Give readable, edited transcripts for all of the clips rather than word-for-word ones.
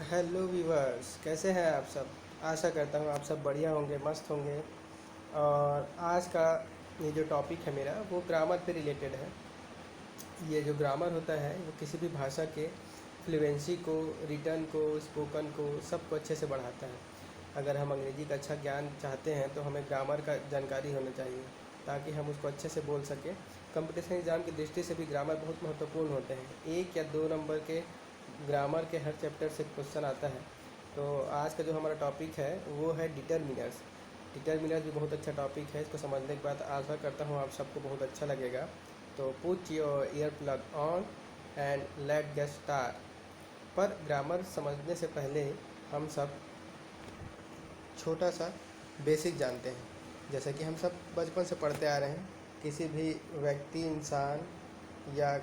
Hello viewers, कैसे हैं आप सब। आशा करता हूँ आप सब बढ़िया होंगे, मस्त होंगे। और आज का ये जो टॉपिक है मेरा, वो ग्रामर पे रिलेटेड है। ये जो ग्रामर होता है वो किसी भी भाषा के फ्लुएंसी को, रिटर्न को, स्पोकन को, सबको अच्छे से बढ़ाता है। अगर हम अंग्रेज़ी का अच्छा ज्ञान चाहते हैं तो हमें ग्रामर का जानकारी होना चाहिए, ताकि हम उसको अच्छे से बोल सकें। कंपटीशन एग्ज़ाम की दृष्टि से भी ग्रामर बहुत महत्वपूर्ण होते हैं। 1 या 2 नंबर के ग्रामर के हर चैप्टर से क्वेश्चन आता है। तो आज का जो हमारा टॉपिक है वो है डिटरमिनर्स। डिटरमिनर्स भी बहुत अच्छा टॉपिक है। इसको समझने के बाद आशा करता हूँ आप सबको बहुत अच्छा लगेगा। तो put your ear plug on and let get start. पर ग्रामर समझने से पहले हम सब छोटा सा बेसिक जानते हैं। जैसे कि हम सब बचपन से पढ़ते आ रहे हैं, किसी भी व्यक्ति, इंसान या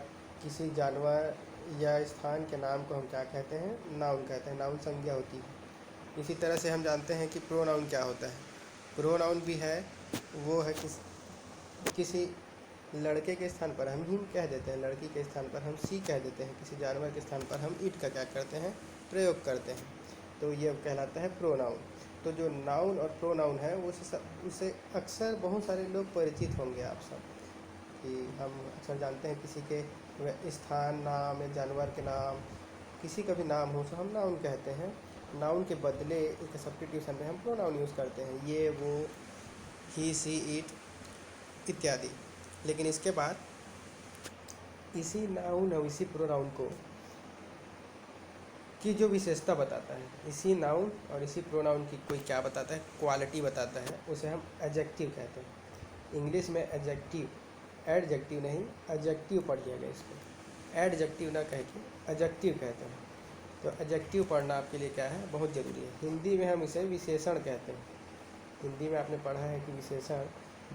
किसी जानवर या स्थान के नाम को हम क्या कहते हैं? नाउन कहते हैं। नाउन संज्ञा होती है। इसी तरह से हम जानते हैं कि प्रोनाउन क्या होता है। प्रोनाउन भी है, वो है किसी लड़के के स्थान पर हम हिम कह देते हैं, लड़की के स्थान पर हम सी कह देते हैं, किसी जानवर के स्थान पर हम इट का क्या करते हैं? प्रयोग करते हैं। तो ये कहलाता है प्रोनाउन। तो जो नाउन और प्रोनाउन है उससे अक्सर बहुत सारे लोग परिचित होंगे आप सब, कि हम अक्सर जानते हैं किसी के स्थान नाम या जानवर के नाम, किसी का भी नाम हो तो हम नाउन कहते हैं। नाउन के बदले एक सब्स्टिट्यूशन में हम प्रोनाउन यूज़ करते हैं, ये, वो, ही, सी, इट इत्यादि। लेकिन इसके बाद इसी नाउन और इसी प्रोनाउन को की जो विशेषता बताता है, इसी नाउन और इसी प्रोनाउन की कोई क्या बताता है? क्वालिटी बताता है, उसे हम एडजेक्टिव कहते हैं। इंग्लिश में एडजेक्टिव, एडजेक्टिव नहीं, एडजेक्टिव पढ़िएगा इसको। एडजेक्टिव ना कह के एडजेक्टिव कहते हैं। तो एडजेक्टिव पढ़ना आपके लिए क्या है? बहुत ज़रूरी है। हिंदी में हम इसे विशेषण कहते हैं। हिंदी में आपने पढ़ा है कि विशेषण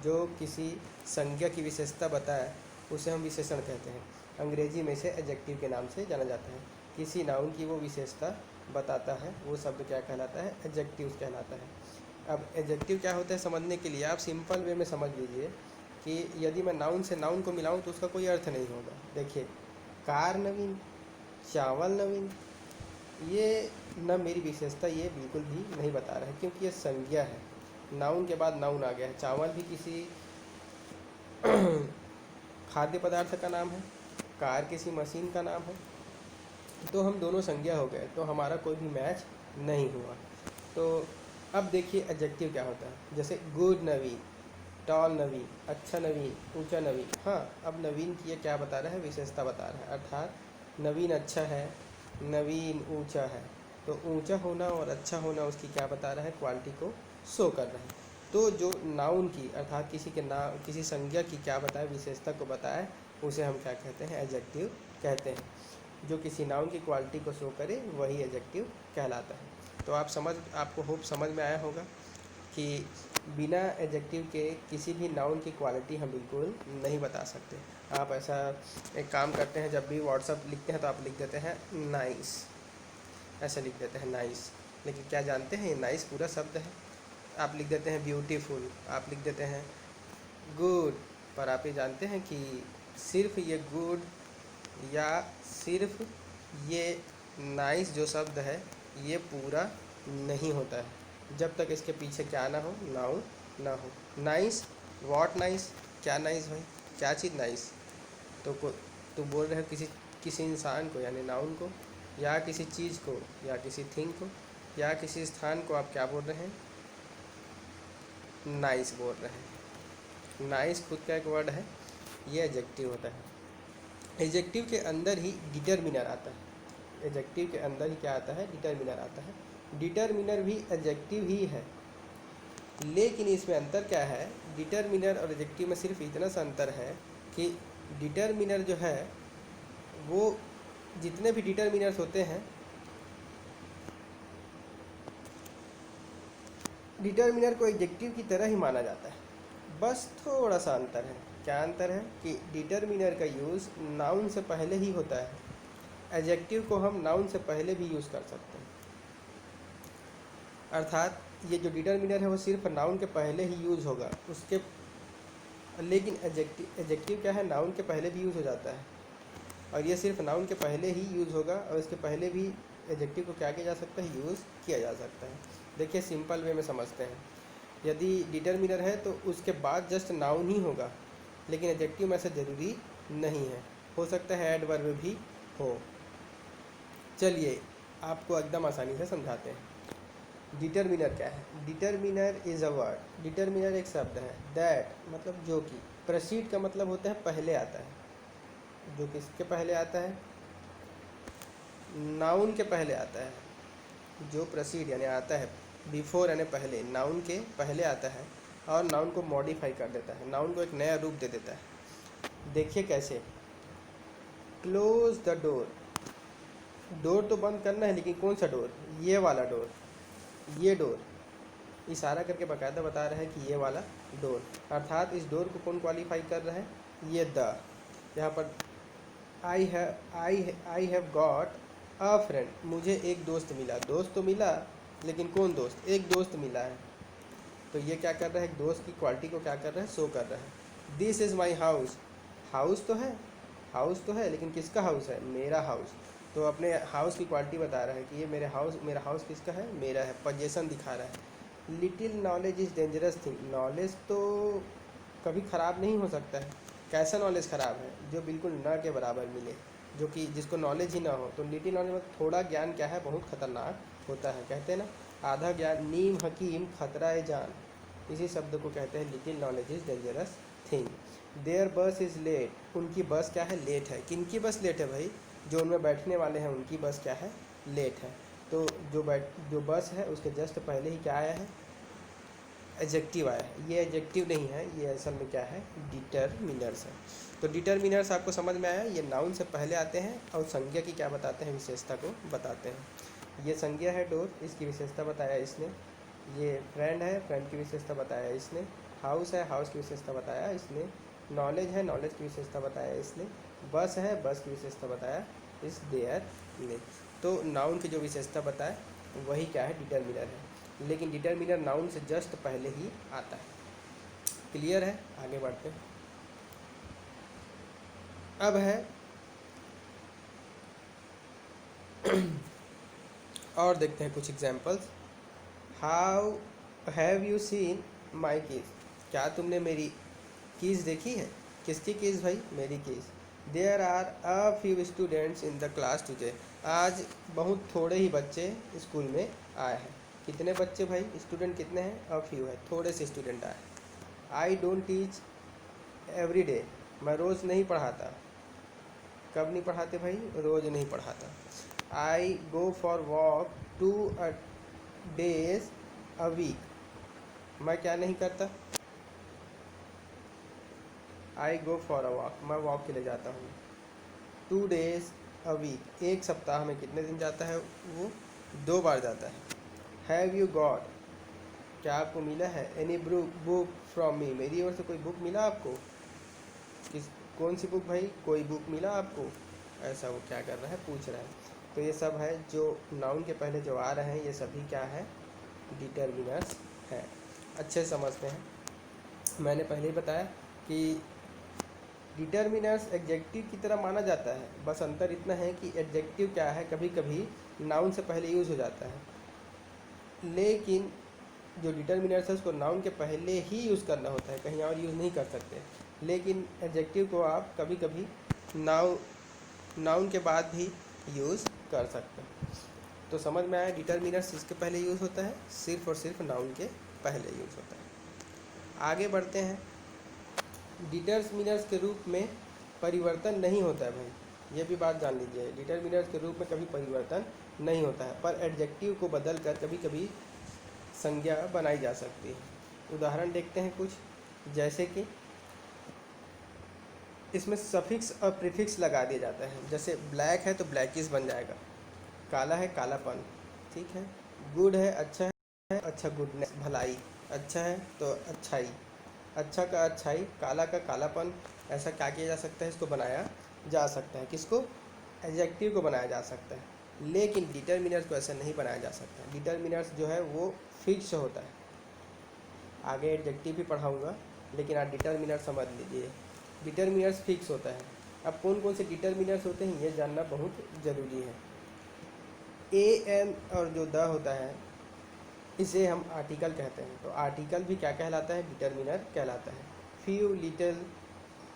जो किसी संज्ञा की विशेषता बताए उसे हम विशेषण कहते हैं। अंग्रेजी में इसे एडजेक्टिव के नाम से जाना जाता है। किसी नाउन की वो विशेषता बताता है, वो शब्द क्या कहलाता है? एडजेक्टिव कहलाता है। अब एडजेक्टिव क्या होता है समझने के लिए आप सिंपल वे में समझ लीजिए कि यदि मैं नाउन से नाउन को मिलाऊं तो उसका कोई अर्थ नहीं होगा। देखिए, कार नवीन, चावल नवीन, ये न मेरी विशेषता ये बिल्कुल भी नहीं बता रहा है, क्योंकि ये संज्ञा है। नाउन के बाद नाउन आ गया है। चावल भी किसी खाद्य पदार्थ का नाम है, कार किसी मशीन का नाम है। तो हम दोनों संज्ञा हो गए, तो हमारा कोई भी मैच नहीं हुआ। तो अब देखिए एडजेक्टिव क्या होता है। जैसे गुड नवीन, टॉल नवीन, अच्छा नवीन, ऊंचा नवीन। हाँ, अब नवीन की ये क्या बता रहा है? विशेषता बता रहा है। अर्थात नवीन अच्छा है, नवीन ऊंचा है। तो ऊंचा होना और अच्छा होना उसकी क्या बता रहा है? क्वालिटी को शो कर रहा है। तो जो नाउन की अर्थात किसी के नाम, किसी संज्ञा की क्या बताए? विशेषता को बताए, उसे हम क्या कहते हैं? एडजेक्टिव कहते हैं। जो किसी नाउन की क्वालिटी को शो करे वही एडजेक्टिव कहलाता है। तो आपको होप समझ में आया होगा कि बिना एडजेक्टिव के किसी भी नाउन की क्वालिटी हम बिल्कुल नहीं बता सकते। आप ऐसा एक काम करते हैं, जब भी व्हाट्सअप लिखते हैं तो आप लिख देते हैं नाइस, ऐसे लिख देते हैं नाइस। लेकिन क्या जानते हैं ये नाइस पूरा शब्द है? आप लिख देते हैं ब्यूटीफुल, आप लिख देते हैं गुड। पर आप ये जानते हैं कि सिर्फ ये गुड या सिर्फ ये नाइस जो शब्द है ये पूरा नहीं होता है जब तक इसके पीछे क्या ना हो? नाउन ना हो। Nice, what nice? क्या नाइस भाई? क्या चीज़ नाइस? तो बोल रहे हो किसी किसी इंसान को यानी नाउन को, या किसी चीज़ को, या किसी थिंग को, या किसी स्थान को आप क्या बोल रहे हैं? नाइस बोल रहे हैं। नाइस खुद का एक वर्ड है, ये एडजेक्टिव होता है। एडजेक्टिव के अंदर ही डिटरमिनर आता है। एडजेक्टिव के अंदर ही क्या आता है? डिटरमिनर आता है। डिटरमिनर भी एडजेक्टिव ही है, लेकिन इसमें अंतर क्या है? डिटरमिनर और एडजेक्टिव में सिर्फ इतना सा अंतर है कि डिटरमिनर जो है वो, जितने भी डिटरमिनर्स होते हैं, डिटरमिनर को एडजेक्टिव की तरह ही माना जाता है। बस थोड़ा सा अंतर है। क्या अंतर है? कि डिटरमिनर का यूज़ नाउन से पहले ही होता है, एडजेक्टिव को हम नाउन से पहले भी यूज़ कर सकते हैं। अर्थात ये जो डिटरमिनर है वो सिर्फ नाउन के पहले ही यूज़ होगा लेकिन एडजेक्टिव क्या है? नाउन के पहले भी यूज़ हो जाता है। और ये सिर्फ नाउन के पहले ही यूज़ होगा, और इसके पहले भी एडजेक्टिव को क्या किया जा सकता है, यूज़ किया जा सकता है। देखिए सिंपल वे में समझते हैं। यदि डिटरमिनर है तो उसके बाद जस्ट नाउन ही होगा, लेकिन एडजेक्टिव में ऐसा ज़रूरी नहीं है, हो सकता है एडवर्ब भी हो। चलिए आपको एकदम आसानी से समझाते हैं। डिटरमिनर क्या है? Determiner is a word, determiner एक शब्द है, दैट मतलब जो कि, प्रोसीड का मतलब होता है पहले आता है, जो किसके पहले आता है, नाउन के पहले आता है। जो प्रोसीड यानी आता है बिफोर यानी पहले, नाउन के पहले आता है और नाउन को मॉडिफाई कर देता है, नाउन को एक नया रूप दे देता है। देखिए कैसे, क्लोज द डोर, डोर तो बंद करना है, लेकिन कौन सा डोर, ये वाला डोर, ये डोर, इशारा करके बाकायदा बता रहा है कि ये वाला डोर, अर्थात इस डोर को कौन क्वालिफाई कर रहा है, ये द। यहाँ पर I have got a friend, मुझे एक दोस्त मिला, दोस्त तो मिला लेकिन कौन दोस्त, एक दोस्त मिला है। तो ये क्या कर रहा है, एक दोस्त की क्वालिटी को क्या कर रहा है, शो कर रहा है। This is my house, house तो है, हाउस तो है, लेकिन किसका हाउस है, मेरा हाउस। तो अपने हाउस की क्वालिटी बता रहा है कि ये मेरा हाउस किसका है, मेरा है, पोजेसन दिखा रहा है। Little knowledge is dangerous thing, knowledge तो कभी ख़राब नहीं हो सकता है। कैसा नॉलेज ख़राब है, जो बिल्कुल न के बराबर मिले, जो कि जिसको नॉलेज ही ना हो। तो लिटिल नॉलेज मतलब थोड़ा ज्ञान क्या है, बहुत खतरनाक होता है। कहते हैं ना, आधा ज्ञान नीम हकीम खतरा ए जान, इसी शब्द को कहते हैं little knowledge is dangerous thing. Their bus is late, उनकी बस क्या है, लेट है। किनकी बस लेट है भाई, जो उनमें बैठने वाले हैं उनकी बस क्या है, लेट है। तो जो बस है उसके जस्ट पहले ही क्या आया है, एडजेक्टिव आया है। ये एडजेक्टिव नहीं है, ये असल में क्या है, डिटरमिनर्स है। तो डिटरमिनर्स आपको समझ में आया, ये नाउन से पहले आते हैं और संज्ञा की क्या बताते हैं, विशेषता को बताते हैं। ये संज्ञा है डोर, इसकी विशेषता बताया इसने। ये फ्रेंड है, फ्रेंड की विशेषता बताया इसने। हाउस है, हाउस की विशेषता बताया इसने। नॉलेज है, नॉलेज की विशेषता बताया इसने। बस है, बस की विशेषता बताया इस देयर ने। तो नाउन की जो विशेषता बताए वही क्या है, डिटरमिनर है। लेकिन डिटरमिनर नाउन से जस्ट पहले ही आता है। क्लियर है, आगे बढ़ते हैं। अब है और देखते हैं कुछ examples. How have you seen my keys, क्या तुमने मेरी कीज़ देखी है। किसकी कीज़ भाई, मेरी keys. There are a few students in the class today, आज बहुत थोड़े ही बच्चे स्कूल में आए हैं। कितने बच्चे भाई, स्टूडेंट कितने हैं, अ फ्यू है, थोड़े से स्टूडेंट आए। I don't teach every day, मैं रोज़ नहीं पढ़ाता। कब नहीं पढ़ाते भाई, रोज़ नहीं पढ़ाता। I go for walk 2 days a week, मैं क्या नहीं करता, I go for a walk, मैं वॉक के लिए जाता हूँ। 2 days अ वीक, एक सप्ताह में कितने दिन जाता है वो, 2 बार जाता है। हैव यू गॉट, क्या आपको मिला है, एनी बुक फ्रॉम मी, मेरी ओर से कोई बुक मिला आपको। किस, कौन सी बुक भाई, कोई बुक मिला आपको, ऐसा वो क्या कर रहा है, पूछ रहा है। तो ये सब है जो नाउन के पहले जो आ रहे हैं, ये सभी क्या है, डिटरमिनर्स है। अच्छे समझते हैं। मैंने पहले ही बताया कि डिटरमिनर्स एडजेक्टिव की तरह माना जाता है, बस अंतर इतना है कि एडजेक्टिव क्या है, कभी कभी नाउन से पहले यूज़ हो जाता है, लेकिन जो डिटरमिनर्स है उसको नाउन के पहले ही यूज़ करना होता है, कहीं और यूज़ नहीं कर सकते। लेकिन एडजेक्टिव को आप कभी कभी नाउन के बाद भी यूज़ कर सकते हैं। तो समझ में आया, डिटरमिनर्स किसके पहले यूज़ होता है, सिर्फ और सिर्फ नाउन के पहले यूज़ होता है। आगे बढ़ते हैं। डिटरमिनर्स के रूप में परिवर्तन नहीं होता है भाई, ये भी बात जान लीजिए। डिटरमिनर्स के रूप में कभी परिवर्तन नहीं होता है, पर एडजेक्टिव को बदल कर कभी कभी संज्ञा बनाई जा सकती है। उदाहरण देखते हैं कुछ, जैसे कि इसमें सफिक्स और प्रीफिक्स लगा दिया जाता है। जैसे ब्लैक है तो ब्लैकिश बन जाएगा, काला है कालापन, ठीक है। गुड है, अच्छा गुडनेस भलाई, अच्छा है तो अच्छाई, अच्छा का अच्छाई, काला का कालापन। ऐसा क्या किया जा सकता है, इसको बनाया जा सकता है। किसको, एडजेक्टिव को बनाया जा सकता है। लेकिन डिटरमिनर्स को ऐसा नहीं बनाया जा सकता। डिटरमिनर्स जो है वो फिक्स होता है। आगे एडजेक्टिव भी पढ़ाऊँगा, लेकिन आप डिटरमिनर समझ लीजिए। डिटरमिनर्स फिक्स होता है, अब कौन कौन से डिटर्मिनर्स होते हैं ये जानना बहुत ज़रूरी है। ए एम और जो द होता है इसे हम आर्टिकल कहते हैं। तो आर्टिकल भी क्या कहलाता है? डिटर्मिनर कहलाता है। फ्यू, लिटिल,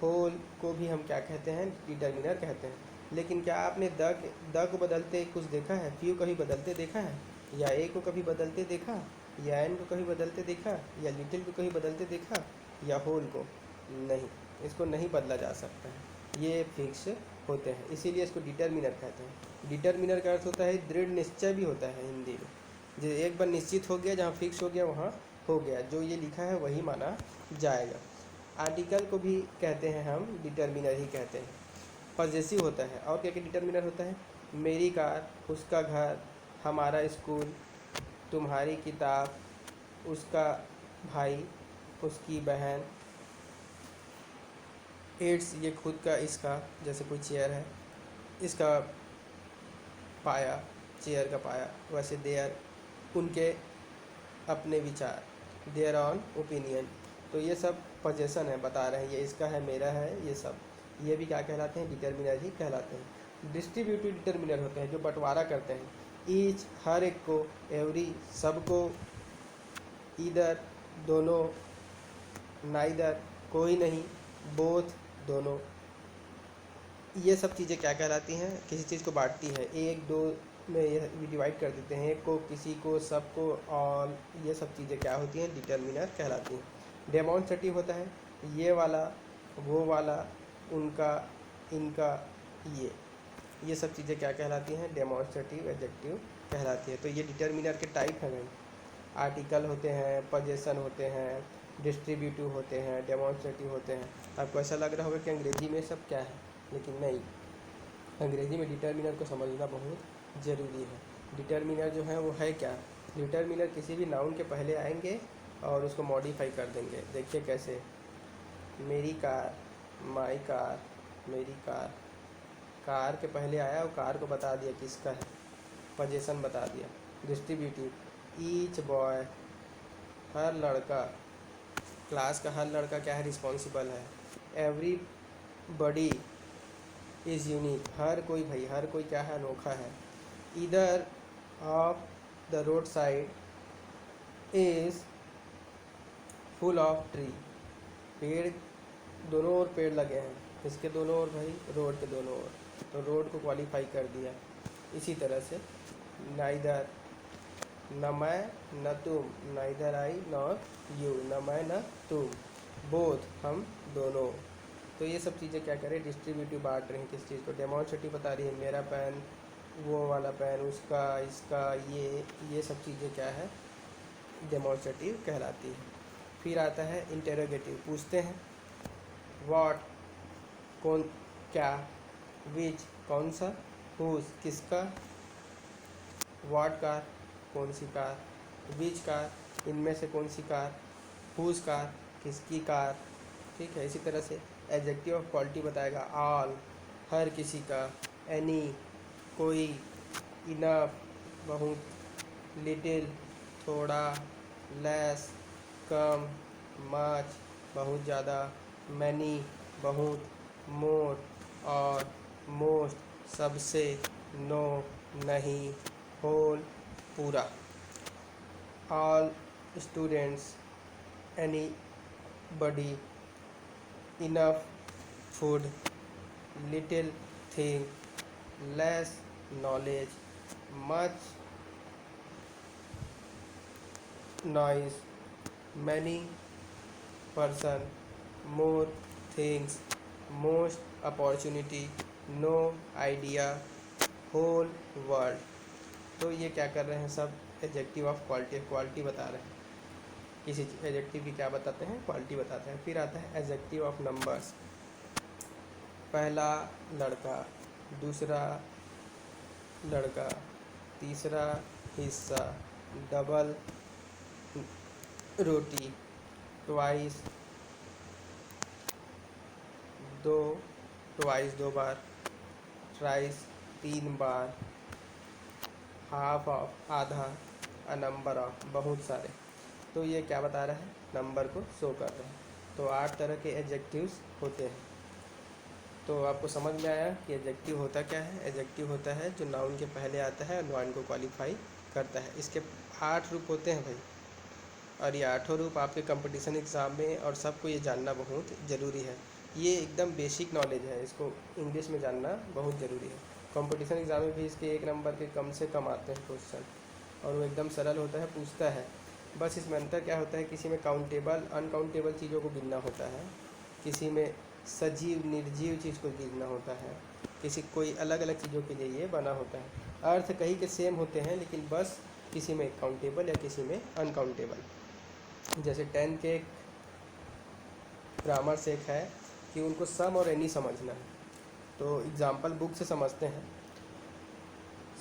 होल को भी हम क्या कहते हैं? डिटर्मिनर कहते हैं। लेकिन क्या आपने द को बदलते कुछ देखा है? फ्यू कभी बदलते देखा है? या ए को कभी बदलते देखा? या एन को कभी बदलते देखा? या लिटिल को कभी बदलते देखा? या होल को? नहीं, इसको नहीं बदला जा सकता है, ये फिक्स होते हैं, इसीलिए इसको डिटर्मिनर कहते हैं। डिटर्मिनर का अर्थ होता है दृढ़ निश्चय भी होता है हिंदी में। जो एक बार निश्चित हो गया, जहाँ फिक्स हो गया वहाँ हो गया, जो ये लिखा है वही माना जाएगा। आर्टिकल को भी कहते हैं हम डिटर्मिनर ही कहते हैं। पॉजेसिव होता है। और क्या क्या डिटर्मिनर होता है? मेरी कार, उसका घर, हमारा स्कूल, तुम्हारी किताब, उसका भाई, उसकी बहन, इट्स ये खुद का, इसका, जैसे कोई चेयर है, इसका पाया, चेयर का पाया, वैसे देयर उनके अपने विचार, देयर ऑन ओपिनियन। तो ये सब पोजेसन है, बता रहे हैं ये इसका है, मेरा है, ये सब ये भी क्या कहलाते हैं? डिटर्मिनर ही कहलाते हैं। डिस्ट्रीब्यूटिव डिटर्मिनर होते हैं जो बंटवारा करते हैं। ईच हर एक को, एवरी सबको, ईदर दोनों, नाइदर कोई नहीं, बोथ दोनों। ये सब चीज़ें क्या कहलाती हैं? किसी चीज़ को बांटती है, एक दो में ये डिवाइड कर देते हैं, एक को, किसी को, सबको, ऑल। ये सब चीज़ें क्या होती हैं? डिटर्मिनर कहलाती हैं। डेमॉन्स्ट्रेटिव होता है ये वाला, वो वाला, उनका, इनका, ये सब चीज़ें क्या कहलाती हैं? डेमॉन्स्ट्रेटिव एडजेक्टिव कहलाती है। तो ये डिटर्मिनर के टाइप हैं। आर्टिकल होते हैं, पोजेसन होते हैं, डिस्ट्रीब्यूटिव होते हैं, डेमॉन्स्ट्रेटिव होते हैं। आपको ऐसा लग रहा होगा कि अंग्रेजी में सब क्या है, लेकिन नहीं, अंग्रेजी में डिटर्मिनर को समझना बहुत ज़रूरी है। डिटर्मिनर जो है वो है क्या? डिटर्मिनर किसी भी नाउन के पहले आएंगे और उसको मॉडिफाई कर देंगे। देखिए कैसे, मेरी कार, माई कार, मेरी कार, कार के पहले आया और कार को बता दिया किसका है, पोजेसन बता दिया। डिस्ट्रीब्यूटिव, ईच बॉय, हर लड़का, क्लास का हर लड़का क्या है? रिस्पॉन्सिबल है। एवरी बडी इज़ यूनिक, हर कोई भाई, हर कोई क्या है? अनोखा है। इधर of the road side is full of tree, पेड़, दोनों ओर पेड़ लगे हैं, इसके दोनों ओर भाई? रोड के दोनों ओर, तो रोड को क्वालिफाई कर दिया। इसी तरह से नाइदर, न मैं न तुम, नाइदर आई नॉट यू, न मैं न तुम, बोथ हम दोनों। तो ये सब चीज़ें क्या करें? डिस्ट्रीब्यूटिव बांट रही हैं किस चीज़ को? डेमॉन्स्ट्रेटिव बता रही है, मेरा पेन, वो वाला पेन, उसका, इसका, ये सब चीज़ें क्या है? डेमॉन्स्ट्रेटिव कहलाती है। फिर आता है इंटेरोगेटिव, पूछते हैं। व्हाट कौन, क्या, विच कौन सा, हुज किसका, व्हाट कार कौन सी कार, विच कार इनमें से कौन सी कार, हुज कार किसकी कार। ठीक है, इसी तरह से एडजेक्टिव ऑफ क्वालिटी बताएगा। ऑल हर किसी का, एनी कोई, इनफ बहुत, लिटिल थोड़ा, लेस कम, मच बहुत ज़्यादा, मैनी बहुत, मोर और, मोस्ट सबसे, नो नहीं, होल पूरा। All students, anybody, enough food, little thing, less knowledge, much noise, many person, more things, most opportunity, no idea, whole world. तो ये क्या कर रहे हैं? सब एडजेक्टिव ऑफ क्वालिटी, क्वालिटी बता रहे हैं। किसी एडजेक्टिव की क्या बताते हैं? क्वालिटी बताते हैं। फिर आता है एडजेक्टिव ऑफ नंबर्स। पहला लड़का, दूसरा लड़का, तीसरा हिस्सा, डबल रोटी, ट्वाइस दो, ट्वाइस दो बार, थ्राइस तीन बार, हाफ ऑफ आधा, अ नंबर ऑफ बहुत सारे। तो ये क्या बता रहा है? नंबर को शो कर रहा है। तो 8 तरह के एडजेक्टिव्स होते हैं। तो आपको समझ में आया कि एडजेक्टिव होता क्या है। एडजेक्टिव होता है जो नाउन के पहले आता है और नाउन को क्वालिफाई करता है। इसके 8 रूप होते हैं भाई, और ये 8 रूप आपके कंपटीशन एग्ज़ाम में और सबको ये जानना बहुत ज़रूरी है। ये एकदम बेसिक नॉलेज है, इसको इंग्लिश में जानना बहुत ज़रूरी है। कंपटीशन एग्ज़ाम में भी इसके 1 नंबर के कम से कम आते हैं क्वेश्चन, और वो एकदम सरल होता है, पूछता है। बस इसमें अंतर क्या होता है, किसी में काउंटेबल अनकाउंटेबल चीज़ों को गिनना होता है, किसी में सजीव निर्जीव चीज़ को गिनना होता है, किसी कोई अलग अलग चीज़ों के लिए ये बना होता है। अर्थ कहीं के सेम होते हैं, लेकिन बस किसी में काउंटेबल या किसी में अनकाउंटेबल। जैसे 10 के ग्रामर से एक है कि उनको सम और एनी समझना है। तो एग्जाम्पल बुक से समझते हैं।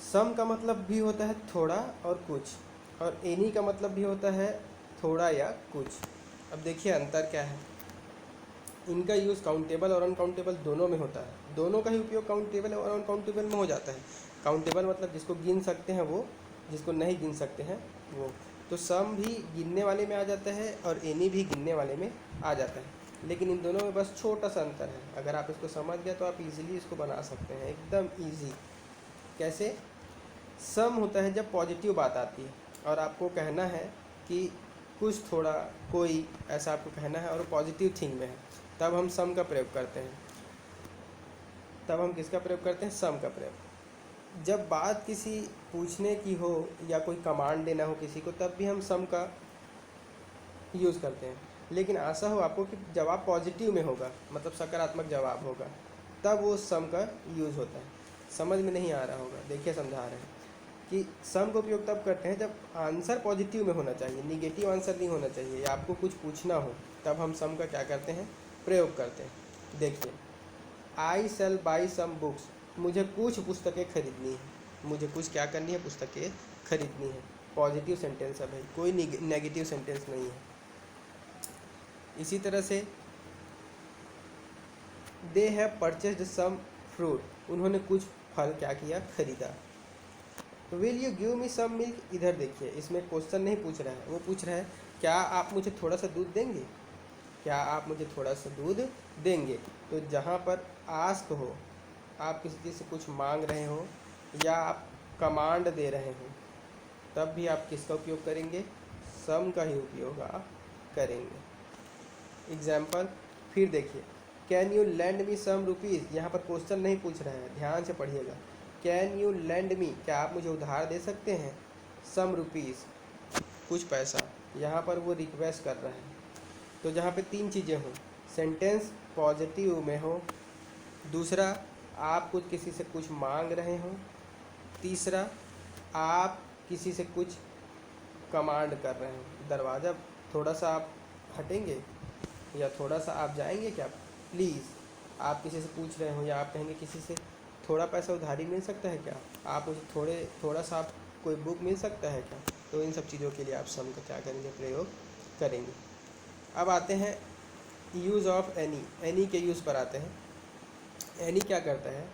सम का मतलब भी होता है थोड़ा और कुछ, और एनी का मतलब भी होता है थोड़ा या कुछ। अब देखिए अंतर क्या है। इनका यूज़ काउंटेबल और अनकाउंटेबल दोनों में होता है। दोनों का ही उपयोग काउंटेबल और अनकाउंटेबल में हो जाता है। काउंटेबल मतलब जिसको गिन सकते हैं वो, जिसको नहीं गिन सकते हैं वो। तो सम भी गिनने वाले में आ जाता है और एनी भी गिनने वाले में आ जाता है, लेकिन इन दोनों में बस छोटा सा अंतर है। अगर आप इसको समझ गए तो आप इजीली इसको बना सकते हैं, एकदम इजी। कैसे? सम होता है जब पॉजिटिव बात आती है और आपको कहना है कि कुछ थोड़ा कोई, ऐसा आपको कहना है और पॉजिटिव थिंग में है, तब हम सम का प्रयोग करते हैं। तब हम किसका प्रयोग करते हैं? सम का प्रयोग। जब बात किसी पूछने की हो या कोई कमांड देना हो किसी को, तब भी हम सम का यूज़ करते हैं। लेकिन आशा हो आपको कि जवाब पॉजिटिव में होगा, मतलब सकारात्मक जवाब होगा, तब वो सम का यूज़ होता है। समझ में नहीं आ रहा होगा, देखिए समझा रहे हैं कि सम का उपयोग तब करते हैं जब आंसर पॉजिटिव में होना चाहिए, निगेटिव आंसर नहीं होना चाहिए। आपको कुछ पूछना हो तब हम सम का क्या करते हैं? प्रयोग करते हैं। देखिए, आई सेल बाई सम बुक्स, मुझे कुछ पुस्तकें खरीदनी है। मुझे कुछ क्या करनी है? पुस्तकें खरीदनी है। पॉजिटिव सेंटेंस है भाई, कोई नेगेटिव सेंटेंस नहीं है। इसी तरह से they have purchased some fruit, उन्होंने कुछ फल क्या किया? खरीदा। Will you give me some milk, इधर देखिए, इसमें क्वेश्चन नहीं पूछ रहा है, वो पूछ रहा है क्या आप मुझे थोड़ा सा दूध देंगे? क्या आप मुझे थोड़ा सा दूध देंगे? तो जहाँ पर आस्क हो, आप किसी चीज़ से कुछ मांग रहे हो या आप कमांड दे रहे हो, तब भी आप किसका उपयोग करेंगे? सम का ही उपयोग आप करेंगे। एग्जाम्पल फिर देखिए, can you lend me some rupees, यहाँ पर क्वेश्चन नहीं पूछ रहा है, ध्यान से पढ़िएगा। कैन यू लैंड मी, क्या आप मुझे उधार दे सकते हैं? सम रुपीज़, कुछ पैसा, यहाँ पर वो रिक्वेस्ट कर रहा है। तो जहाँ पे 3 चीज़ें हों, सेंटेंस पॉजिटिव में हो, दूसरा आप कुछ किसी से कुछ मांग रहे हो, तीसरा आप किसी से कुछ कमांड कर रहे हो। दरवाज़ा थोड़ा सा आप हटेंगे या थोड़ा सा आप जाएंगे क्या प्लीज़? आप किसी से पूछ रहे हो या आप कहेंगे किसी से थोड़ा पैसा उधारी मिल सकता है क्या? आप मुझे थोड़ा सा आप कोई बुक मिल सकता है क्या? तो इन सब चीज़ों के लिए आप सम का क्या करेंगे? प्रयोग करेंगे। अब आते हैं यूज़ ऑफ एनी। एनी के यूज़ पर आते हैं। एनी क्या करता है?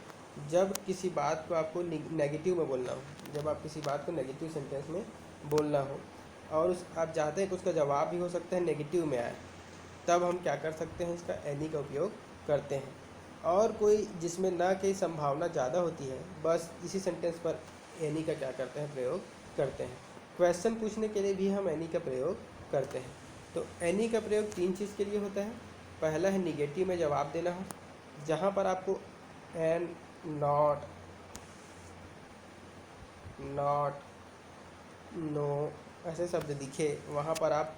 जब किसी बात को आपको नेगेटिव में बोलना हो, जब आप किसी बात को नेगेटिव सेंटेंस में बोलना हो और आप चाहते हैं कि उसका जवाब भी हो सकता है नेगेटिव में आए, तब हम क्या कर सकते हैं? इसका एनी का उपयोग करते हैं। और कोई जिसमें ना की संभावना ज़्यादा होती है, बस इसी सेंटेंस पर एनी का क्या करते हैं? प्रयोग करते हैं। क्वेश्चन पूछने के लिए भी हम एनी का प्रयोग करते हैं। तो एनी का प्रयोग 3 चीज़ के लिए होता है। पहला है निगेटिव में जवाब देना हो, जहाँ पर आपको एंड, नॉट, नो ऐसे शब्द दिखे, वहाँ पर आप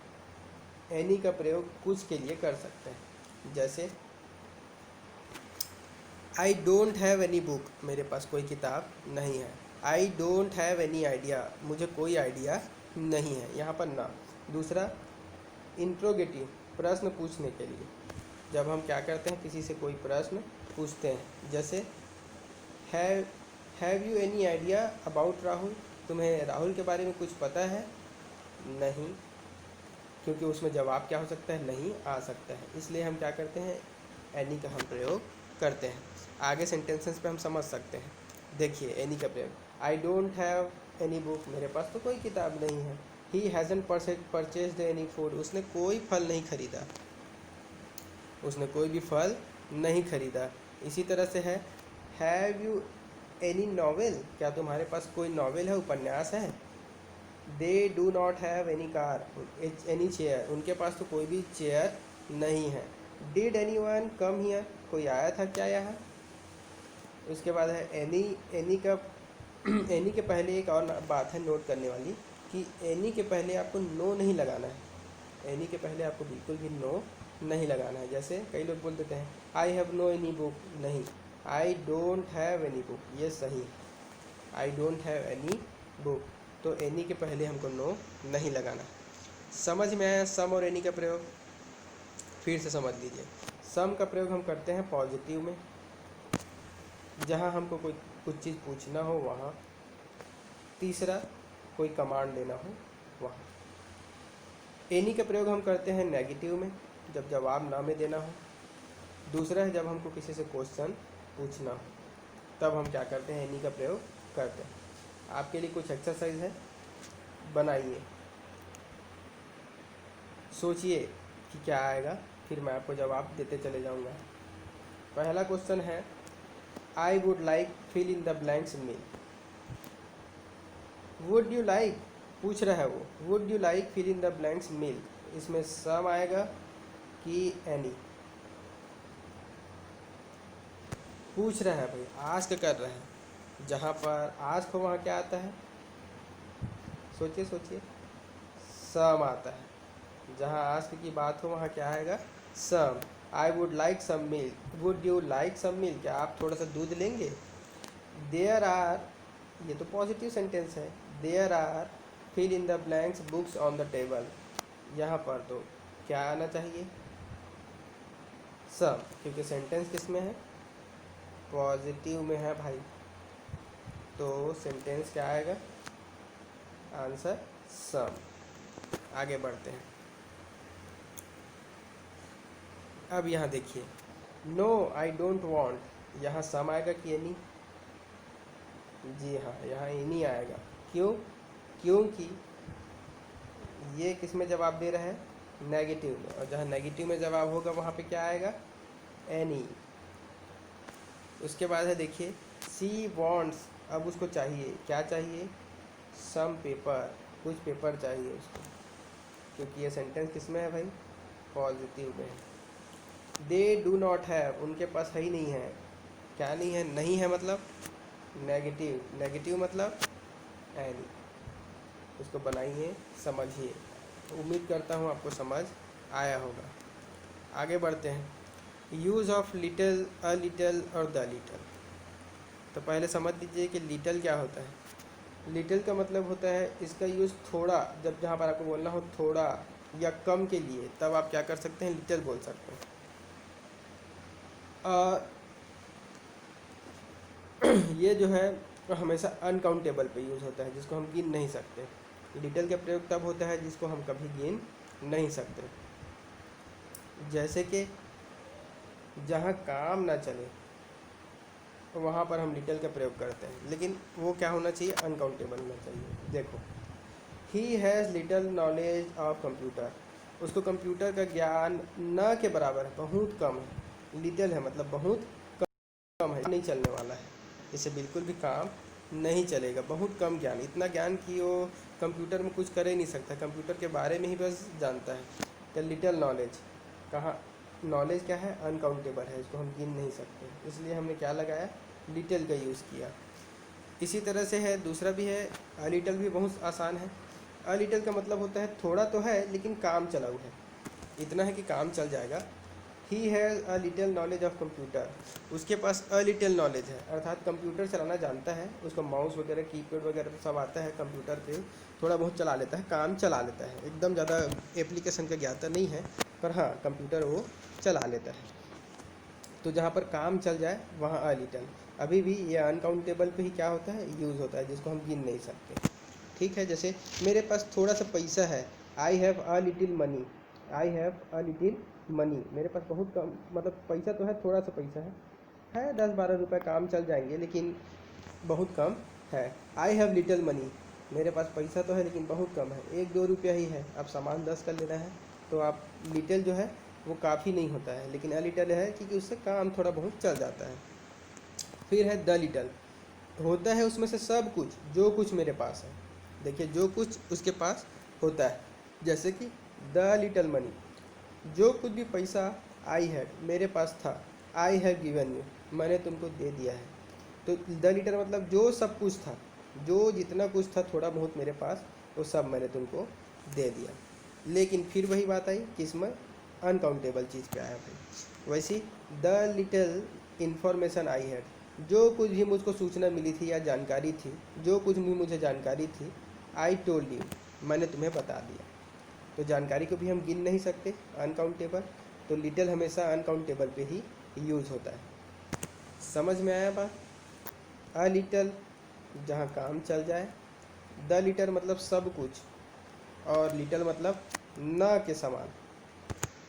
एनी का प्रयोग कुछ के लिए कर सकते हैं। जैसे आई डोंट हैव एनी बुक, मेरे पास कोई किताब नहीं है। आई डोंट हैव एनी आइडिया, मुझे कोई आइडिया नहीं है, यहाँ पर ना। दूसरा इंट्रोगेटिव, प्रश्न पूछने के लिए, जब हम क्या करते हैं? किसी से कोई प्रश्न पूछते हैं। जैसे have you any idea about Rahul, तुम्हें राहुल के बारे में कुछ पता है? नहीं, क्योंकि उसमें जवाब क्या हो सकता है? नहीं आ सकता है। इसलिए हम क्या करते हैं? एनी का हम प्रयोग करते हैं। आगे सेंटेंसेस पे हम समझ सकते हैं। देखिए एनी का प्रयोग, आई डोंट हैव एनी बुक, मेरे पास तो कोई किताब नहीं है। ही हैज़न्ट परचेज्ड एनी फूड, उसने कोई फल नहीं खरीदा, उसने कोई भी फल नहीं खरीदा। इसी तरह से है हैव यू एनी नॉवेल, क्या तुम्हारे पास कोई नॉवेल है, उपन्यास है। They do not have any car any chair, उनके पास तो कोई भी चेयर नहीं है। Did any one come here, कोई आया था क्या यहाँ। उसके बाद है एनी, एनी का एनी के पहले एक और बात है नोट करने वाली कि एनी के पहले आपको नो नहीं लगाना है। एनी के पहले आपको बिल्कुल भी नो नहीं लगाना है। जैसे कई लोग बोल देते हैं I have no any book, नहीं, I don't have any book, ये सही। I don't have any book, तो एनी के पहले हमको नो नहीं लगाना। समझ में आया सम और एनी का प्रयोग। फिर से समझ लीजिए, सम का प्रयोग हम करते हैं पॉजिटिव में, जहाँ हमको कोई कुछ चीज़ पूछना हो वहाँ। तीसरा, कोई कमांड देना हो वहाँ। एनी का प्रयोग हम करते हैं नेगेटिव में, जब जवाब ना में देना हो। दूसरा है जब हमको किसी से क्वेश्चन पूछना हो, तब हम क्या करते हैं, एनी का प्रयोग करते हैं। आपके लिए कुछ एक्सरसाइज है, बनाइए, सोचिए कि क्या आएगा, फिर मैं आपको जवाब देते चले जाऊंगा। पहला क्वेश्चन है I would like fill in the blanks milk. Would you like पूछ रहा है वो, would you like fill in the blanks milk, इसमें सम आएगा कि एनी। पूछ रहा है भाई, आस्क कर रहा है, जहाँ पर आस्क हो वहाँ क्या आता है, सोचिए सोचिए, सम आता है। जहाँ आस्क की बात हो वहाँ क्या आएगा, some. I would like some milk, would you like some milk, क्या आप थोड़ा सा दूध लेंगे। देयर आर, ये तो पॉजिटिव सेंटेंस है, there are fill in the blanks books on the table, यहाँ पर तो क्या आना चाहिए, सम, क्योंकि सेंटेंस किस में है, पॉजिटिव में है भाई, तो सेंटेंस क्या आएगा, आंसर सम। आगे बढ़ते हैं। अब यहाँ देखिए, नो आई डोंट वांट, यहाँ सम आएगा कि एनी, जी हाँ यहाँ एनी आएगा। क्यों, क्योंकि ये किस में जवाब दे रहा है, नेगेटिव में, और जहाँ नेगेटिव में जवाब होगा वहाँ पे क्या आएगा, एनी। उसके बाद है देखिए सी वांट्स, अब उसको चाहिए, क्या चाहिए, सम पेपर, कुछ पेपर चाहिए उसको, क्योंकि ये सेंटेंस किस में है भाई, पॉजिटिव में है। दे डू नॉट हैव, उनके पास है ही नहीं है, क्या नहीं है, नहीं है मतलब नेगेटिव, नेगेटिव मतलब एनी। उसको बनाइए, समझिए। उम्मीद करता हूँ आपको समझ आया होगा। आगे बढ़ते हैं। Use of little, a little और द लिटिल। तो पहले समझ लीजिए कि लिटिल क्या होता है। लिटिल का मतलब होता है इसका यूज़ थोड़ा, जब जहाँ पर आपको बोलना हो थोड़ा या कम के लिए, तब आप क्या कर सकते हैं, लिटिल बोल सकते हैं। ये जो है हमेशा अनकाउंटेबल पे यूज़ होता है, जिसको हम गिन नहीं सकते। लिटिल का प्रयोग तब होता है जिसको हम कभी गिन नहीं सकते। जैसे कि जहाँ काम ना चले वहाँ पर हम लिटिल का प्रयोग करते हैं, लेकिन वो क्या होना चाहिए, अनकाउंटेबल होना चाहिए। देखो, he has little knowledge of computer, उसको कंप्यूटर का ज्ञान न के बराबर है, बहुत कम है। लिटिल है मतलब बहुत कम है, नहीं चलने वाला है, इसे बिल्कुल भी काम नहीं चलेगा, बहुत कम ज्ञान, इतना ज्ञान कि वो कंप्यूटर में कुछ कर ही नहीं सकता, कंप्यूटर के बारे में ही बस जानता है। तो लिटिल नॉलेज, कहाँ, नॉलेज क्या है, अनकाउंटेबल है, इसको हम गिन नहीं सकते, इसलिए हमने क्या लगाया, लिटिल का यूज़ किया। इसी तरह से है, दूसरा भी है, अ लिटिल भी बहुत आसान है। अ लिटिल का मतलब होता है थोड़ा तो है लेकिन काम चलाऊ है, इतना है कि काम चल जाएगा। He has a little knowledge of computer, उसके पास अ लिटिल नॉलेज है, अर्थात कंप्यूटर चलाना जानता है, उसको माउस वगैरह कीपैड वगैरह तो सब आता है, कंप्यूटर पे थोड़ा बहुत चला लेता है, काम चला लेता है, एकदम ज़्यादा एप्लीकेशन का ज्ञाता नहीं है, पर हाँ कंप्यूटर वो चला लेता है। तो जहाँ पर काम चल जाए वहाँ अ लिटिल, अभी भी ये अनकाउंटेबल पे ही क्या होता है, यूज़ होता है, जिसको हम गिन नहीं सकते। ठीक है, जैसे मेरे पास थोड़ा सा पैसा है, I have a little money, I have a little money, मेरे पास बहुत कम, मतलब पैसा तो है, थोड़ा सा पैसा है 10-12 रुपये काम चल जाएंगे, लेकिन बहुत कम है। आई हैव लिटिल मनी, मेरे पास पैसा तो है लेकिन बहुत कम है, 1-2 रुपया ही है, अब सामान 10 का लेना है, तो आप लिटिल जो है वो काफ़ी नहीं होता है, लेकिन अ लिटल है क्योंकि उससे काम थोड़ा बहुत चल जाता है। फिर है द लिटल, होता है उसमें से सब कुछ, जो कुछ मेरे पास है। देखिए जो कुछ उसके पास होता है, जैसे कि द लिटल मनी, जो कुछ भी पैसा आई हैड मेरे पास था, आई हैव गिवन यू, मैंने तुमको दे दिया है। तो द लिटल मतलब जो सब कुछ था, जो जितना कुछ था थोड़ा बहुत मेरे पास, वो सब मैंने तुमको दे दिया। लेकिन फिर वही बात आई कि इसमें अनकाउंटेबल चीज़ पे आया भाई। वैसी the little information I had, जो कुछ भी मुझको सूचना मिली थी या जानकारी थी, जो कुछ भी मुझे जानकारी थी, आई टोल्ड यू, मैंने तुम्हें बता दिया। तो जानकारी को भी हम गिन नहीं सकते, अनकाउंटेबल, तो लिटिल हमेशा अनकाउंटेबल पे ही यूज़ होता है। समझ में आया बात? अ लिटल जहाँ काम चल जाए, द लिटल मतलब सब कुछ, और लिटल मतलब न के समान।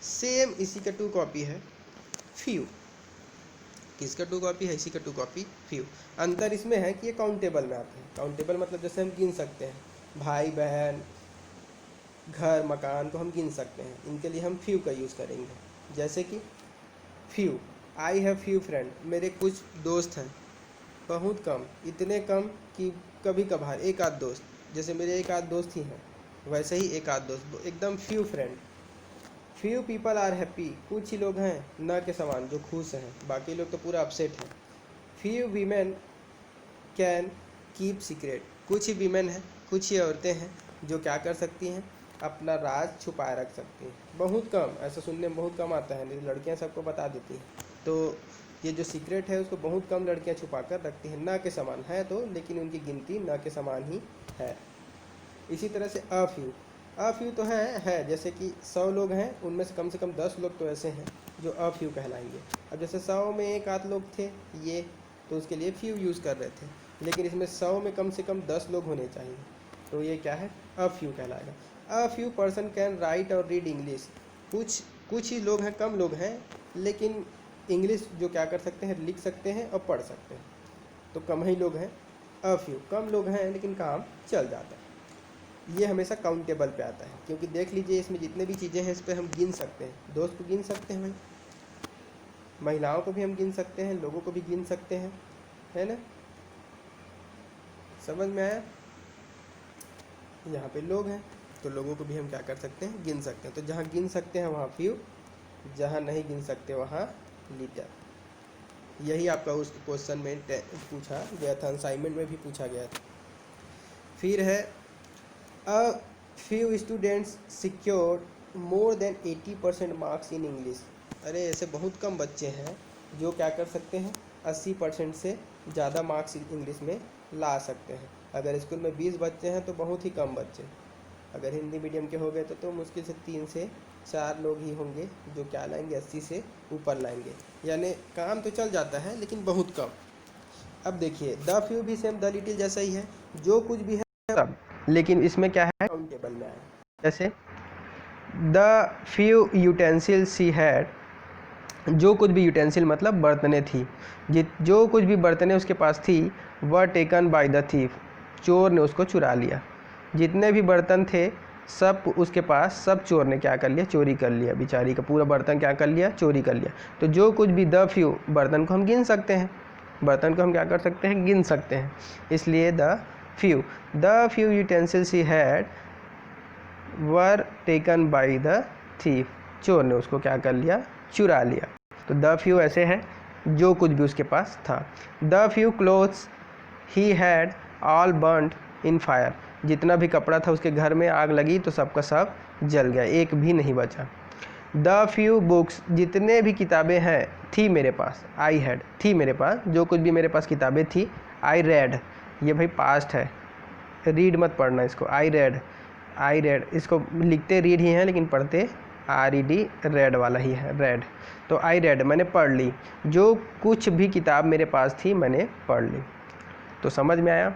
सेम इसी का टू कॉपी है फ्यू। किसका टू कॉपी है? इसी का टू कॉपी फ्यू। अंतर इसमें है कि ये काउंटेबल में आते हैं। काउंटेबल मतलब जैसे हम गिन सकते हैं, भाई बहन घर मकान को हम गिन सकते हैं, इनके लिए हम फ्यू का यूज़ करेंगे। जैसे कि few, I have few friend, मेरे कुछ दोस्त हैं, बहुत कम, इतने कम कि कभी कभार एक आध दोस्त, जैसे मेरे एक आध दोस्त ही हैं वैसे ही एक आध दोस्त, एकदम few friend. Few people are happy, कुछ ही लोग हैं न के समान जो खुश हैं, बाकी लोग तो पूरा अपसेट हैं। Few women can keep secret, कुछ ही वीमेन हैं, कुछ ही औरतें हैं जो क्या कर सकती हैं, अपना राज छुपाए रख सकती हैं। बहुत कम, ऐसा सुनने में बहुत कम आता है, नहीं लड़कियां सबको बता देती हैं। तो ये जो सीक्रेट है उसको बहुत कम लड़कियां छुपा कर रखती हैं, ना के समान है तो, लेकिन उनकी गिनती ना के समान ही है। इसी तरह से अ फ्यू तो है, जैसे कि 100 लोग हैं, उनमें से कम 10 लोग तो ऐसे हैं जो अ फ्यू कहलाएंगे। अब जैसे 100 में एक आध लोग थे ये, तो उसके लिए फ्यू यूज़ कर रहे थे, लेकिन इसमें 100 में कम से कम 10 लोग होने चाहिए, तो ये क्या है? अ फ्यू कहलाएगा। A few person can write और रीड इंग्लिश, कुछ ही लोग हैं, कम लोग हैं, लेकिन इंग्लिश जो क्या कर सकते हैं, लिख सकते हैं और पढ़ सकते हैं, तो कम ही लोग हैं। अ फ्यू, कम लोग हैं लेकिन काम चल जाता है। ये हमेशा काउंटेबल पे आता है, क्योंकि देख लीजिए इसमें जितने भी चीज़ें हैं इस पर हम गिन सकते हैं। दोस्त को गिन सकते हैं भाई, महिलाओं को भी हम गिन सकते हैं, लोगों को भी गिन सकते हैं, है ना? समझ में आया? यहाँ पे लोग हैं तो लोगों को भी हम क्या कर सकते हैं, गिन सकते हैं। तो जहाँ गिन सकते हैं वहाँ फ्यू, जहाँ नहीं गिन सकते वहाँ लिटल। यही आपका उस क्वेश्चन में पूछा गया था, असाइनमेंट में भी पूछा गया था। फिर है अ few students secured more than 80% marks in English. अरे ऐसे बहुत कम बच्चे हैं जो क्या कर सकते हैं, 80% से ज़्यादा मार्क्स इंग्लिश में ला सकते हैं। अगर स्कूल में 20 बच्चे हैं तो बहुत ही कम बच्चे, अगर हिंदी मीडियम के हो गए तो मुश्किल से 3 से 4 लोग ही होंगे जो क्या लाएंगे, 80 से ऊपर लाएंगे। यानी काम तो चल जाता है लेकिन बहुत कम। अब देखिए द फ्यू भी सेम द लिटिल जैसा ही है, जो कुछ भी है सब, लेकिन इसमें क्या है, काउंटेबल में आया। जैसे the few utensil she had, जो कुछ भी यूटेंसिल मतलब बर्तनें थी, जो कुछ भी बर्तनें उसके पास थी, वह टेकन बाय द थीफ, चोर ने उसको चुरा लिया। जितने भी बर्तन थे सब उसके पास, सब चोर ने क्या कर लिया, चोरी कर लिया। बेचारी का पूरा बर्तन क्या कर लिया, चोरी कर लिया। तो जो कुछ भी द फ्यू, बर्तन को हम गिन सकते हैं, बर्तन को हम क्या कर सकते हैं, गिन सकते हैं, इसलिए the few utensils he had were taken by the thief, चोर ने उसको क्या कर लिया, चुरा लिया। तो द फ्यू ऐसे है, जो कुछ भी उसके पास था। The few clothes he had all burned in fire, जितना भी कपड़ा था उसके घर में आग लगी तो सबका सब जल गया, एक भी नहीं बचा। द फ्यू बुक्स, जितने भी किताबें हैं थी मेरे पास, आई हैड, थी मेरे पास, जो कुछ भी मेरे पास किताबें थी, आई रेड, ये भाई पास्ट है, रीड मत पढ़ना इसको, आई रेड, इसको लिखते रीड ही हैं लेकिन पढ़ते RED, रेड वाला ही है, रेड। तो आई रेड, मैंने पढ़ ली, जो कुछ भी किताब मेरे पास थी मैंने पढ़ ली। तो समझ में आया,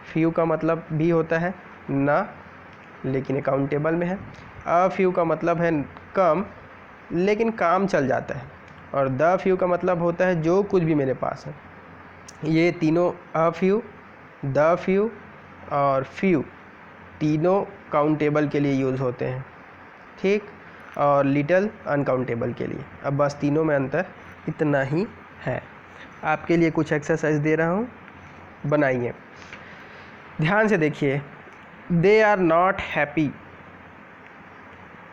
फ्यू का मतलब भी होता है ना, लेकिन अकाउंटेबल में है। अ फ्यू का मतलब है कम लेकिन काम चल जाता है, और द फ्यू का मतलब होता है जो कुछ भी मेरे पास है। ये तीनों, अ फ्यू, द फ्यू और फ्यू, तीनों काउंटेबल के लिए यूज़ होते हैं। ठीक, और लिटिल अनकाउंटेबल के लिए। अब बस तीनों में अंतर इतना ही है। आपके लिए कुछ एक्सरसाइज दे रहा हूँ, बनाइए, ध्यान से देखिए। दे आर नॉट हैप्पी,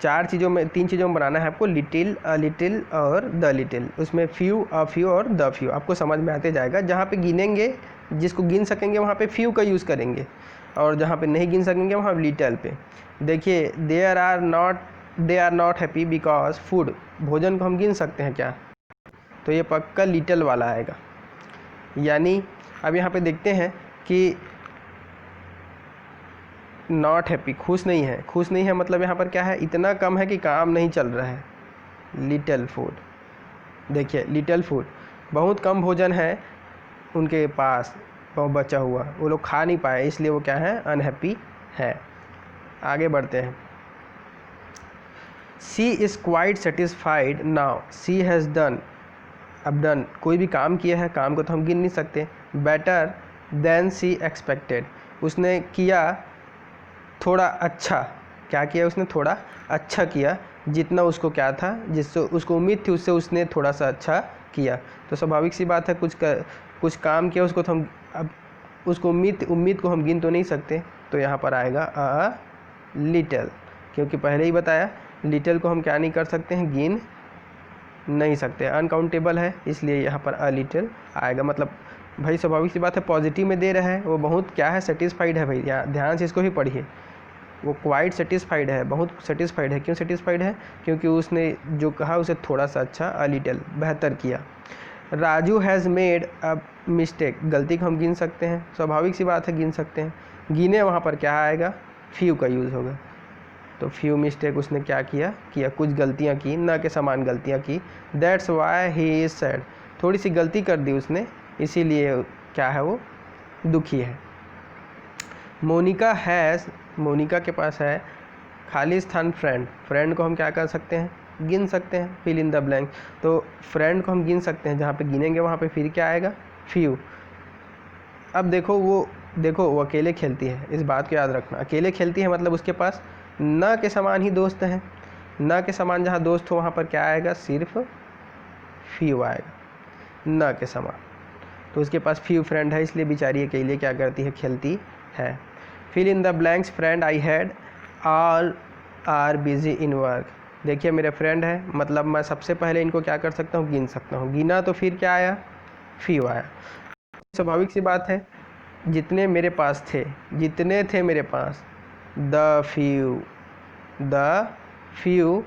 तीन चीज़ों में बनाना है आपको, लिटिल, अ लिटिल और द लिटिल। उसमें फ्यू, अ फ्यू और द फ्यू आपको समझ में आते जाएगा। जहाँ पे गिनेंगे, जिसको गिन सकेंगे वहाँ पे फ्यू का यूज़ करेंगे, और जहाँ पे नहीं गिन सकेंगे वहाँ लिटिल पे। देखिए, they are not happy because food, भोजन को हम गिन सकते हैं क्या, तो ये पक्का लिटिल वाला आएगा। यानी अब यहाँ पे देखते हैं कि नॉट हैप्पी, खुश नहीं है। खुश नहीं है मतलब यहाँ पर क्या है, इतना कम है कि काम नहीं चल रहा है। लिटिल फूड, देखिए लिटिल फूड, बहुत कम भोजन है उनके पास, बहुत बचा हुआ, वो लोग खा नहीं पाए, इसलिए वो क्या है, अनहैप्पी है। आगे बढ़ते हैं। She is quite satisfied now she has done, अब डन कोई भी काम किया है, काम को तो हम गिन नहीं सकते। बेटर देन सी एक्सपेक्टेड, उसने किया थोड़ा अच्छा, क्या किया उसने, थोड़ा अच्छा किया, जितना उसको क्या था, जिससे उसको उम्मीद थी उससे उसने थोड़ा सा अच्छा किया। तो स्वाभाविक सी बात है, कुछ काम किया उसको तो हम अब उसको उम्मीद को हम गिन तो नहीं सकते, तो यहाँ पर आएगा अ लिटिल, क्योंकि पहले ही बताया लिटिल को हम क्या नहीं कर सकते हैं, गिन नहीं सकते, अनकाउंटेबल है, इसलिए यहाँ पर अ लिटिल आएगा। मतलब भाई स्वाभाविक सी बात है, पॉजिटिव में दे रहा है, वो बहुत क्या है, सेटिस्फाइड है। भाई ध्यान से इसको ही पढ़िए, वो क्वाइट सेटिस्फाइड है, बहुत सेटिस्फाइड है। क्यों सेटिस्फाइड है, क्योंकि उसने जो कहा उसे थोड़ा सा अच्छा, अ लिटिल, बेहतर किया। Raju has made a mistake, गलती को हम गिन सकते हैं, स्वाभाविक सी बात है, गिन सकते हैं। गिने वहाँ पर क्या आएगा, फ्यू का यूज़ होगा, तो फ्यू मिस्टेक उसने क्या किया, कुछ गलतियाँ की, न के समान गलतियाँ की। That's why he is sad, थोड़ी सी गलती कर दी उसने, इसीलिए क्या है, वो दुखी है। मोनिका हैज़, मोनिका के पास है खाली स्थान फ्रेंड को हम क्या कर सकते हैं, गिन सकते हैं, फिल इन द ब्लैंक। तो फ्रेंड को हम गिन सकते हैं, जहाँ पे गिनेंगे वहाँ पे फिर क्या आएगा, फ्यू। अब देखो वो अकेले खेलती है, इस बात को याद रखना, अकेले खेलती है मतलब उसके पास न के समान ही दोस्त हैं। न के समान जहाँ दोस्त हो वहाँ पर क्या आएगा, सिर्फ फ्यू आएगा, न के समान। तो उसके पास फ्यू फ्रेंड है, इसलिए बेचारी अकेले क्या करती है, खेलती है। Fill in the blanks friend I had all are busy in work, देखिए मेरे फ्रेंड है, मतलब मैं सबसे पहले इनको क्या कर सकता हूँ, गिन सकता हूँ। गिना तो फिर क्या आया, फ्यू आया। स्वाभाविक सी बात है, जितने मेरे पास थे, जितने थे मेरे पास, the few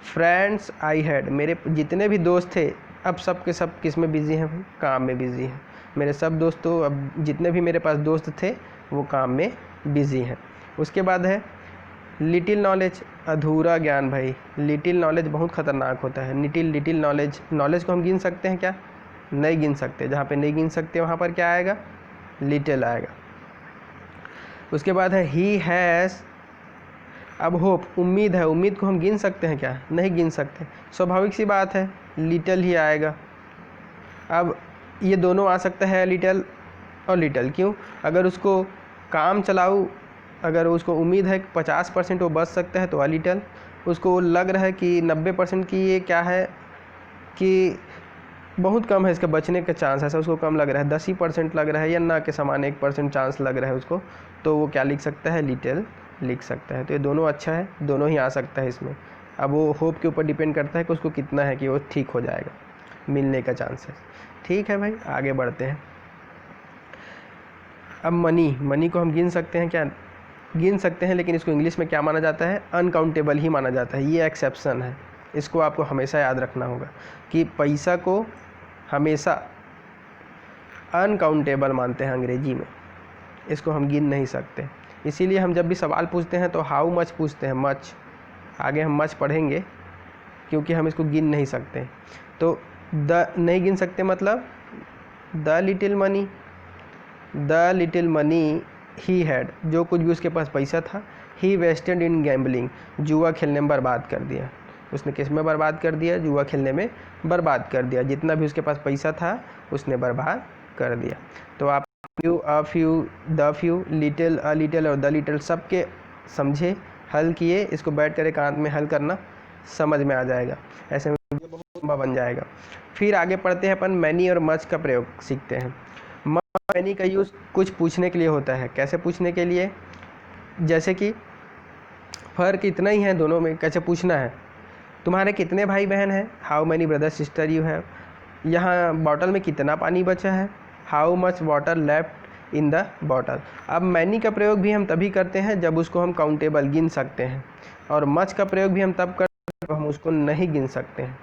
friends I had, मेरे जितने भी दोस्त थे, अब सब के सब किस में बिजी हैं, काम में बिजी हैं। मेरे सब दोस्तों, अब जितने भी मेरे पास दोस्त थे वो काम में बिजी हैं। उसके बाद है लिटिल नॉलेज, अधूरा ज्ञान। भाई लिटिल नॉलेज बहुत ख़तरनाक होता है। लिटिल नॉलेज को हम गिन सकते हैं क्या, नहीं गिन सकते। जहाँ पे नहीं गिन सकते वहाँ पर क्या आएगा, लिटिल आएगा। उसके बाद है ही हैज़, अब होप, उम्मीद है, उम्मीद को हम गिन सकते हैं क्या, नहीं गिन सकते, स्वाभाविक सी बात है, लिटिल ही आएगा। अब ये दोनों आ सकता है, लिटिल और लिटिल, क्यों, अगर उसको काम चलाऊ, अगर उसको उम्मीद है कि 50% वो बच सकता है तो अ लिटिल, उसको लग रहा है कि 90% की ये क्या है कि बहुत कम है इसका बचने का चांस, ऐसा उसको कम लग रहा है, 10% लग रहा है, या ना के समान 1% चांस लग रहा है उसको, तो वो क्या लिख सकता है, लिटिल लिख सकता है। तो ये दोनों अच्छा है, दोनों ही आ सकता है इसमें। अब वो होप के ऊपर डिपेंड करता है कि उसको कितना है कि वो ठीक हो जाएगा, मिलने का चांसेस। ठीक है भाई, आगे बढ़ते हैं। अब मनी को हम गिन सकते हैं क्या, गिन सकते हैं, लेकिन इसको इंग्लिश में क्या माना जाता है, अनकाउंटेबल ही माना जाता है। ये एक्सेप्शन है, इसको आपको हमेशा याद रखना होगा कि पैसा को हमेशा अनकाउंटेबल मानते हैं अंग्रेजी में, इसको हम गिन नहीं सकते। इसीलिए हम जब भी सवाल पूछते हैं तो हाउ मच पूछते हैं, मच, आगे हम मच पढ़ेंगे, क्योंकि हम इसको गिन नहीं सकते। तो द नहीं गिन सकते मतलब the little money he had, जो कुछ भी उसके पास पैसा था, ही वेस्टेड इन गैम्बलिंग, जुआ खेलने में बर्बाद कर दिया। उसने किस में बर्बाद कर दिया, जुआ खेलने में बर्बाद कर दिया। जितना भी उसके पास पैसा था उसने बर्बाद कर दिया। तो आप few, a few, the few, little, a little और द लिटिल सबके समझे, हल किए, इसको बैठ कर एकांत में हल करना, समझ में आ जाएगा, ऐसे में बहुत लंबा बन जाएगा। फिर आगे पढ़ते हैं अपन मैनी और मच का प्रयोग सीखते हैं। मैनी का यूज़ कुछ पूछने के लिए होता है। कैसे पूछने के लिए? जैसे कि फ़र्क इतना ही है दोनों में, कैसे पूछना है, तुम्हारे कितने भाई बहन हैं, how many brother sister you have. यहाँ बॉटल में कितना पानी बचा है, how much water left in the bottle. अब मैनी का प्रयोग भी हम तभी करते हैं जब उसको हम काउंटेबल गिन सकते हैं, और मच का प्रयोग भी हम तब करते हैं जब हम उसको नहीं गिन सकते हैं।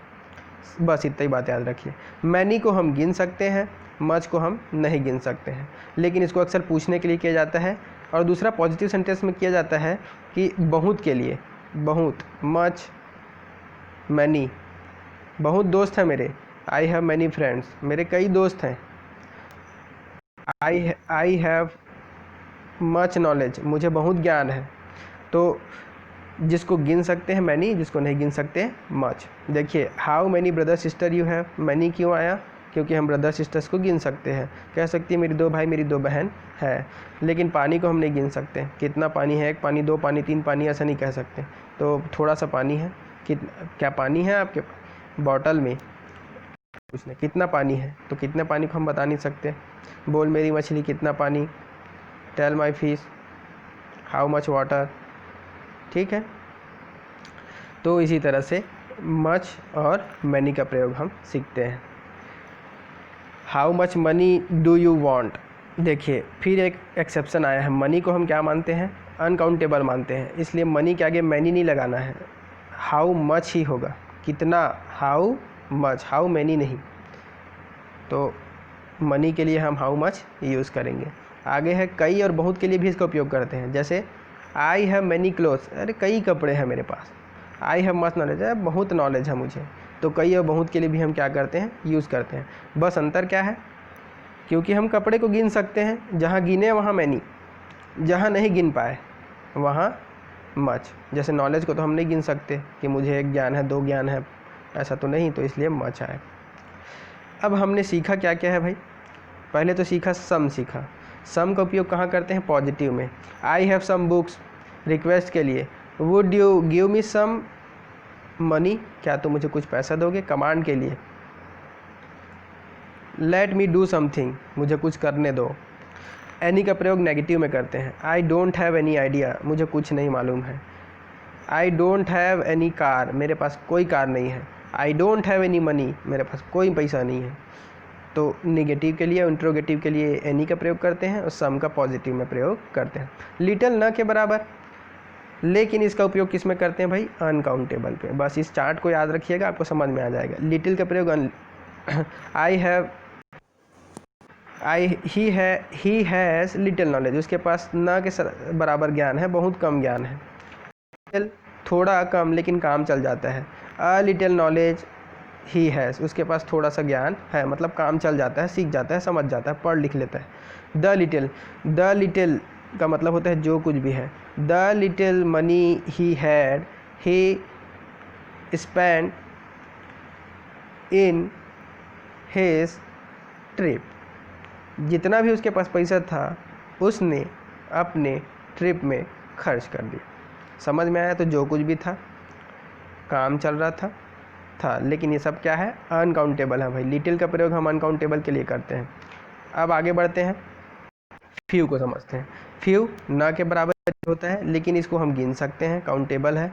बस इतना ही बात याद रखिए। मैनी को हम गिन सकते हैं, मच को हम नहीं गिन सकते हैं, लेकिन इसको अक्सर पूछने के लिए किया जाता है। और दूसरा पॉजिटिव सेंटेंस में किया जाता है कि बहुत के लिए, बहुत, मच, मैनी। बहुत दोस्त हैं मेरे, आई हैव मैनी फ्रेंड्स, मेरे कई दोस्त हैं। आई हैव मच नॉलेज, मुझे बहुत ज्ञान है। तो जिसको गिन सकते हैं मैनी, जिसको नहीं गिन सकते मच। देखिए how many brother sister you have, many क्यों आया? क्योंकि हम ब्रदर सिस्टर्स को गिन सकते हैं। कह सकती है मेरी 2 भाई मेरी 2 बहन है, लेकिन पानी को हम नहीं गिन सकते। कितना पानी है, 1 पानी, 2 पानी, 3 पानी, ऐसा नहीं कह सकते। तो थोड़ा सा पानी है। क्या पानी है आपके बॉटल में? पूछने कितना पानी है, तो कितने पानी को हम बता नहीं सकते। बोल मेरी मछली कितना पानी, tell my fish how much water. ठीक है, तो इसी तरह से मच और मनी का प्रयोग हम सीखते हैं। How much money do you want. देखिए फिर एक एक्सेप्शन आया है। मनी को हम क्या मानते हैं? अनकाउंटेबल मानते हैं, इसलिए मनी के आगे मैनी नहीं लगाना है, हाउ मच ही होगा। कितना, हाउ मच, हाउ मैनी नहीं। तो मनी के लिए हम हाउ मच यूज़ करेंगे। आगे है कई और बहुत के लिए भी इसका उपयोग करते हैं। जैसे आई हैव मैनी क्लोथ्स, अरे कई कपड़े हैं मेरे पास। आई हैव मच नॉलेज, है बहुत नॉलेज है मुझे। तो कई और बहुत के लिए भी हम क्या करते हैं? यूज़ करते हैं। बस अंतर क्या है? क्योंकि हम कपड़े को गिन सकते हैं, जहाँ गिने वहाँ मैनी, जहाँ नहीं गिन पाए वहाँ मच। जैसे नॉलेज को तो हम नहीं गिन सकते कि मुझे 1 ज्ञान है, 2 ज्ञान है, ऐसा तो नहीं, तो इसलिए मच आए। अब हमने सीखा क्या क्या है भाई? पहले तो सीखा सम सीखा। सम का उपयोग कहाँ करते हैं? पॉजिटिव में। I have some books, request के लिए। Would you give me some money, क्या तुम मुझे कुछ पैसा दोगे? कमांड के लिए। लेट मी डू समथिंग, मुझे कुछ करने दो। एनी का प्रयोग नेगेटिव में करते हैं। आई डोंट हैव एनी आइडिया, मुझे कुछ नहीं मालूम है। आई डोंट हैव एनी कार, मेरे पास कोई कार नहीं है। आई डोंट हैव एनी मनी, मेरे पास कोई पैसा नहीं है। तो निगेटिव के लिए, इंट्रोगेटिव के लिए एनी का प्रयोग करते हैं, और सम का पॉजिटिव में प्रयोग करते हैं। लिटिल न के बराबर, लेकिन इसका उपयोग किस में करते हैं भाई? अनकाउंटेबल पे। बस इस चार्ट को याद रखिएगा, आपको समझ में आ जाएगा। लिटिल का प्रयोग ही हैज़ लिटिल नॉलेज, उसके पास न के बराबर ज्ञान है, बहुत कम ज्ञान है। लिटिल थोड़ा कम, लेकिन काम चल जाता है। A little knowledge he has, उसके पास थोड़ा सा ज्ञान है, मतलब काम चल जाता है, सीख जाता है, समझ जाता है, पढ़ लिख लेता है। द लिटिल का मतलब होता है जो कुछ भी है। The little money he had he spend in his trip, जितना भी उसके पास पैसा था उसने अपने ट्रिप में खर्च कर दिया। समझ में आया? तो जो कुछ भी था, काम चल रहा था, लेकिन ये सब क्या है? अनकाउंटेबल है भाई। लिटिल का प्रयोग हम अनकाउंटेबल के लिए करते हैं। अब आगे बढ़ते हैं, फ्यू को समझते हैं। फ्यू ना के बराबर होता है, लेकिन इसको हम गिन सकते हैं, काउंटेबल है।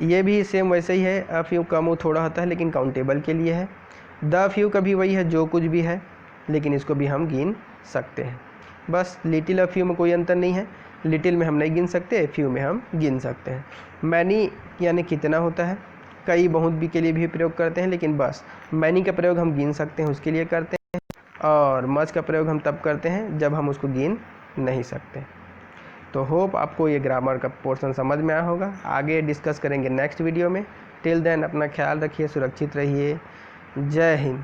ये भी सेम वैसे ही है, अ फ्यू कम थोड़ा होता है, लेकिन काउंटेबल के लिए है। द फ्यू का भी वही है, जो कुछ भी है, लेकिन इसको भी हम गिन सकते हैं। बस लिटिल और फ्यू में कोई अंतर नहीं है। लिटिल में हम नहीं गिन सकते, फ्यू में हम गिन सकते हैं। मैनी यानी कितना होता है, कई बहुत भी के लिए भी प्रयोग करते हैं, लेकिन बस मैनी का प्रयोग हम गिन सकते हैं उसके लिए करते हैं, और मच का प्रयोग हम तब करते हैं जब हम उसको गिन नहीं सकते। तो होप आपको ये ग्रामर का पोर्शन समझ में आया होगा। आगे डिस्कस करेंगे नेक्स्ट वीडियो में। टिल देन अपना ख्याल रखिए, सुरक्षित रहिए। जय हिंद।